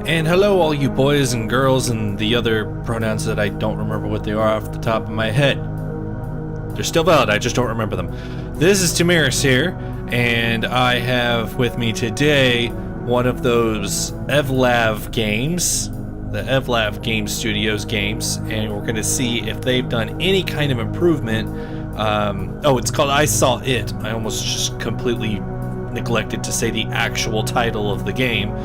And hello all you boys and girls and the other pronouns that I don't remember what they are off the top of my head. They're still valid, I just don't remember them. This is Temierus here, and I have with me today one of those Evlav games, the Evlav Game Studios games, and we're going to see if they've done any kind of improvement. It's called I Saw It. I almost just completely neglected to say the actual title of the game.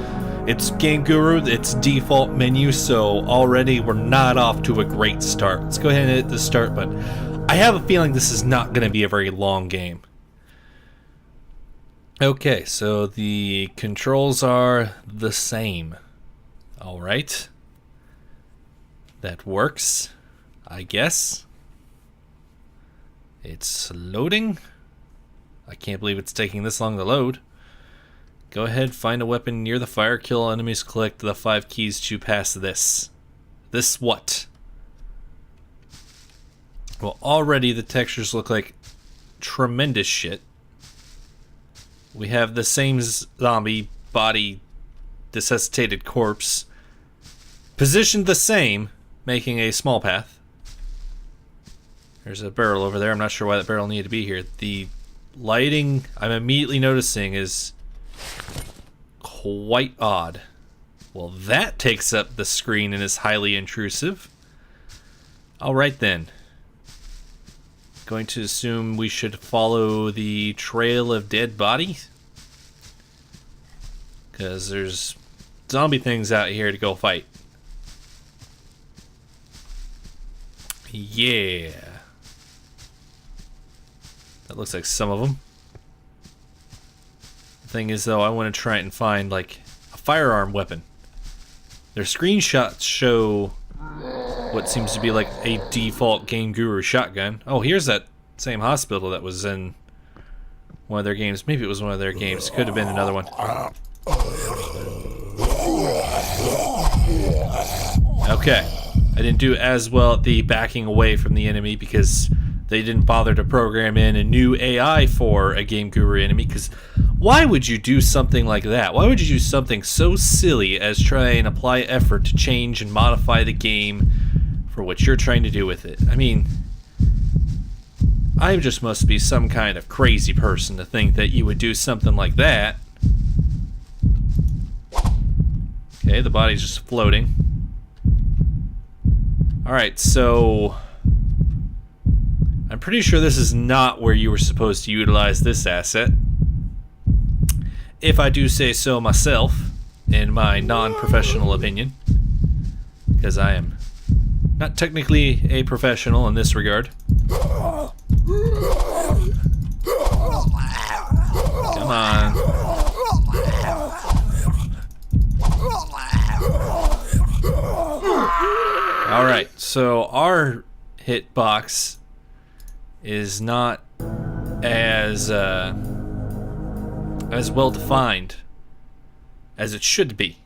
It's Game Guru, it's default menu, so already we're not off to a great start. Let's go ahead and hit the start button. I have a feeling this is not going to be a very long game. Okay, so the controls are the same. Alright. That works, I guess. It's loading. I can't believe it's taking this long to load. Go ahead, find a weapon near the fire, kill enemies, collect the 5 keys to pass this. This what? Well, already the textures look like tremendous shit. We have the same zombie body, desiccated corpse, positioned the same, making a small path. There's a barrel over there. I'm not sure why that barrel needed to be here. The lighting I'm immediately noticing is quite odd. Well, that takes up the screen and is highly intrusive. Alright then. Going to assume we should follow the trail of dead bodies, because there's zombie things out here to go fight. Yeah. That looks like some of them. Thing is, though, I want to try and find like a firearm weapon. Their screenshots show what seems to be like a default Game Guru shotgun. Oh, here's that same hospital that was in one of their games. Maybe it was one of their games. Could have been another one. Okay, I didn't do as well at the backing away from the enemy because they didn't bother to program in a new AI for a Game Guru enemy, because why would you do something like that? Why would you do something so silly as try and apply effort to change and modify the game for what you're trying to do with it? I mean, I just must be some kind of crazy person to think that you would do something like that. Okay, the body's just floating. Alright, so I'm pretty sure this is not where you were supposed to utilize this asset. If I do say so myself, in my non-professional opinion. Because I am not technically a professional in this regard. Come on. Alright, so our hitbox is not as well defined as it should be.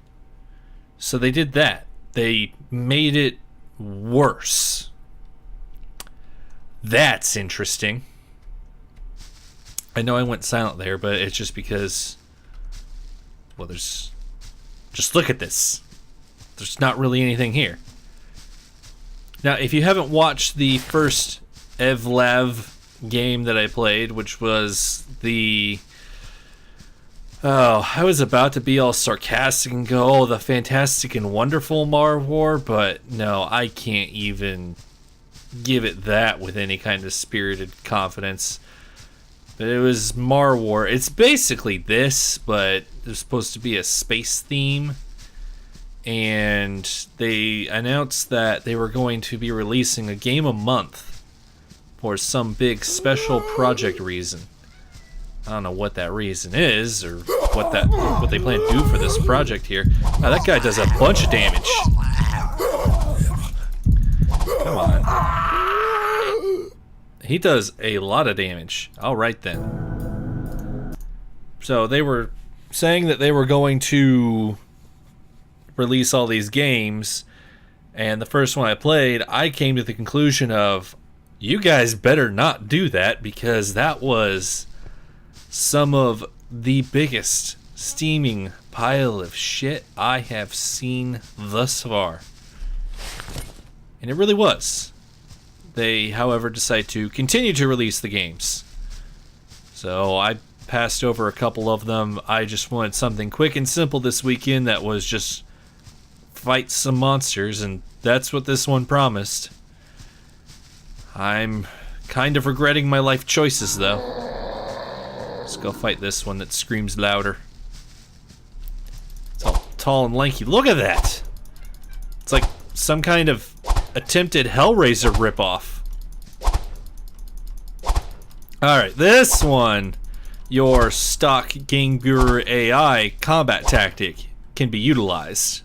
So they did that. They made it worse. That's interesting. I know I went silent there, but it's just because, well, just look at this. There's not really anything here. Now, if you haven't watched the first Evlav game that I played, which was the... Oh, I was about to be all sarcastic and go, oh, the fantastic and wonderful Mar War, but no, I can't even give it that with any kind of spirited confidence. But it was Mar War. It's basically this, but there's supposed to be a space theme. And they announced that they were going to be releasing a game a month for some big special project reason. I don't know what that reason is, or what they plan to do for this project here. Now that guy does a bunch of damage. Come on. He does a lot of damage. Alright then. So they were saying that they were going to release all these games, and the first one I played, I came to the conclusion of, you guys better not do that, because that was some of the biggest steaming pile of shit I have seen thus far. And it really was. They, however, decide to continue to release the games. So I passed over a couple of them. I just wanted something quick and simple this weekend that was just fight some monsters, and that's what this one promised. I'm kind of regretting my life choices, though. Let's go fight this one that screams louder. It's all tall and lanky. Look at that! It's like some kind of attempted Hellraiser ripoff. Alright, this one, your stock Game Guru AI combat tactic can be utilized.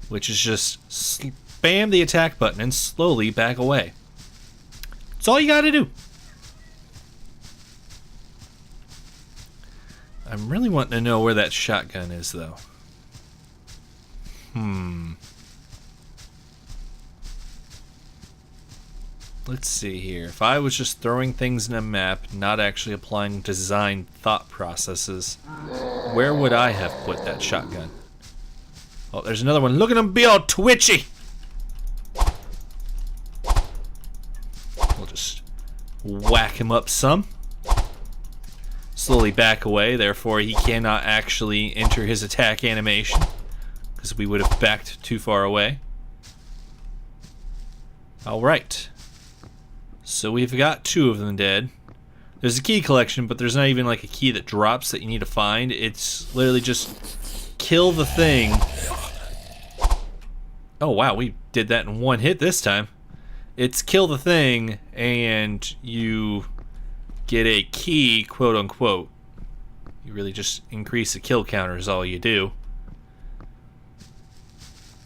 Which is just spam the attack button and slowly back away. That's all you gotta do. I'm really wanting to know where that shotgun is, though. Let's see here. If I was just throwing things in a map, not actually applying design thought processes, where would I have put that shotgun? Oh, there's another one. Look at him be all twitchy! We'll just whack him up some. Slowly back away, therefore he cannot actually enter his attack animation, because we would have backed too far away. Alright. So we've got 2 of them dead. There's a key collection, but there's not even like a key that drops that you need to find. It's literally just kill the thing. Oh wow, we did that in one hit this time. It's kill the thing and you get a key, quote unquote. You really just increase the kill counter is all you do.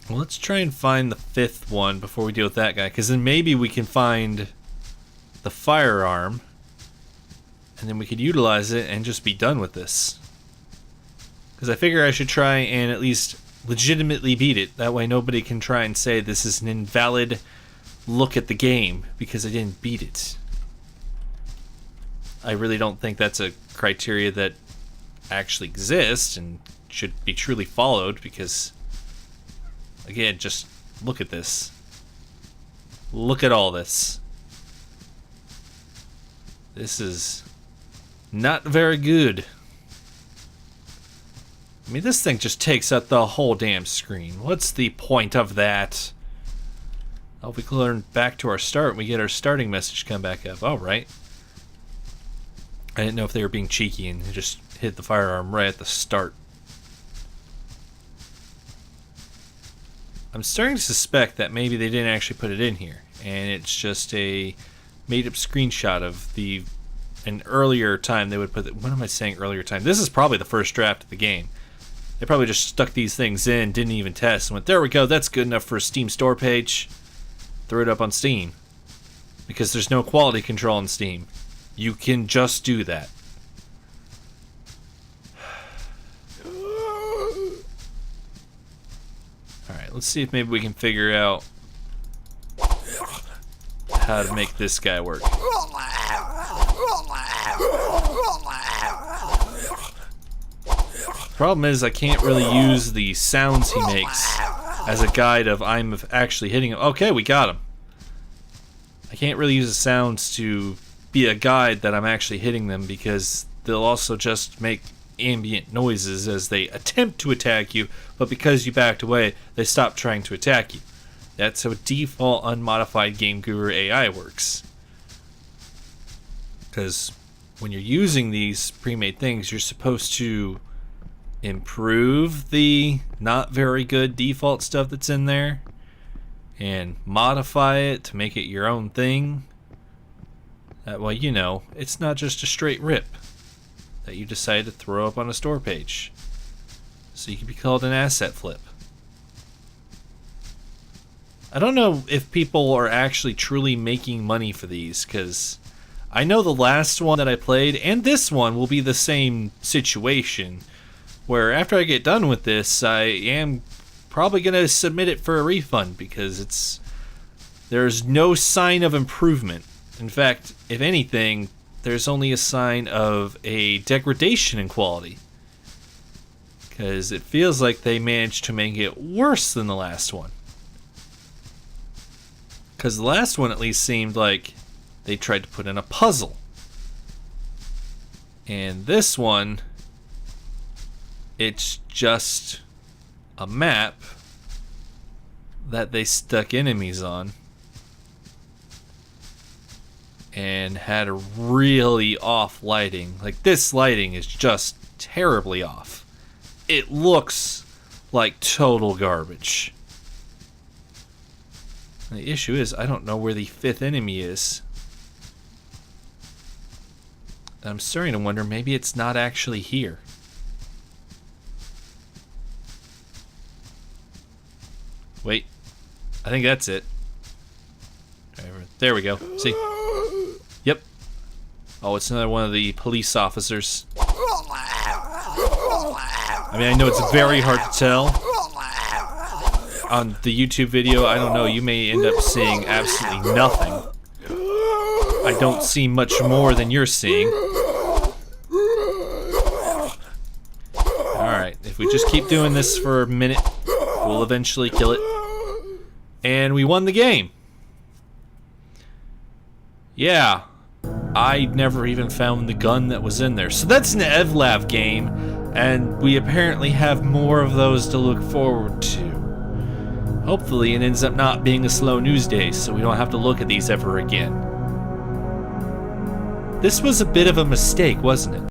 Well, let's try and find the 5th one before we deal with that guy, because then maybe we can find the firearm and then we could utilize it and just be done with this. Because I figure I should try and at least legitimately beat it. That way nobody can try and say this is an invalid look at the game because I didn't beat it. I really don't think that's a criteria that actually exists and should be truly followed, because again, just look at this. Look at all this. This is not very good. I mean, this thing just takes up the whole damn screen. What's the point of that? Oh, we can learn back to our start. We get our starting message come back up. All right. I didn't know if they were being cheeky and just hit the firearm right at the start. I'm starting to suspect that maybe they didn't actually put it in here, and it's just a made-up screenshot of an earlier time they would put it. What am I saying, earlier time? This is probably the first draft of the game. They probably just stuck these things in, didn't even test, and went, there we go, that's good enough for a Steam store page. Throw it up on Steam. Because there's no quality control on Steam. You can just do that. Alright, let's see if maybe we can figure out how to make this guy work. Problem is, I can't really use the sounds he makes as a guide of I'm actually hitting him. Okay, we got him. I can't really use the sounds to be a guide that I'm actually hitting them, because they'll also just make ambient noises as they attempt to attack you, but because you backed away, they stop trying to attack you. That's how default unmodified Game Guru AI works. Because when you're using these pre-made things, you're supposed to improve the not very good default stuff that's in there and modify it to make it your own thing. That way, you know, it's not just a straight rip that you decide to throw up on a store page. So you can be called an asset flip. I don't know if people are actually truly making money for these, because I know the last one that I played and this one will be the same situation, where after I get done with this, I am probably going to submit it for a refund, because there's no sign of improvement. In fact, if anything, there's only a sign of a degradation in quality. Because it feels like they managed to make it worse than the last one. Because the last one at least seemed like they tried to put in a puzzle. And this one, it's just a map that they stuck enemies on. And had a really off lighting. Like, this lighting is just terribly off. It looks like total garbage. And the issue is, I don't know where the 5th enemy is. I'm starting to wonder, maybe it's not actually here. Wait, I think that's it. There we go. See? Yep. Oh, it's another one of the police officers. I mean, I know it's very hard to tell. On the YouTube video, I don't know, you may end up seeing absolutely nothing. I don't see much more than you're seeing. Alright, if we just keep doing this for a minute, we'll eventually kill it. And we won the game. Yeah, I never even found the gun that was in there. So that's an Evlav game, and we apparently have more of those to look forward to. Hopefully it ends up not being a slow news day, so we don't have to look at these ever again. This was a bit of a mistake, wasn't it?